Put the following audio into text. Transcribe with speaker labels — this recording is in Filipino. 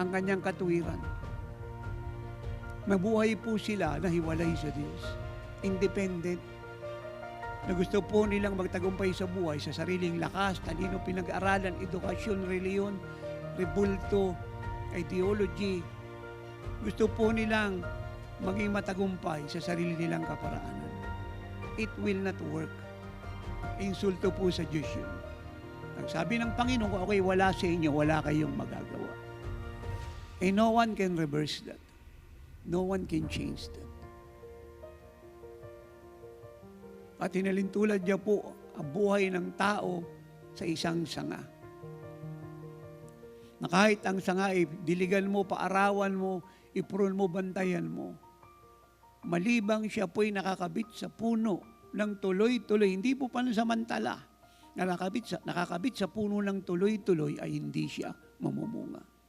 Speaker 1: ang kanyang katuwiran. Mabuhay po sila na hiwalay sa Diyos. Independent. Na gusto po nilang magtagumpay sa buhay sa sariling lakas, talino, pinag-aralan, edukasyon, reliyon, rebulto, ideology. Gusto po nilang maging matagumpay sa sarili nilang kaparaanan. It will not work. Insulto po sa Diyos yun. Ang sabi ng Panginoon, kung ako'y wala sa inyo, wala kayong magagawa. And no one can reverse that. No one can change that. At hinalintulad niya po ang buhay ng tao sa isang sanga. Na kahit ang sanga ay diligan mo, paarawan mo, ipron mo, bantayan mo. Malibang siya po'y nakakabit sa puno ng tuloy-tuloy, hindi po pansamantala. Nakakabit sa puno ng tuloy-tuloy ay hindi siya mamumunga.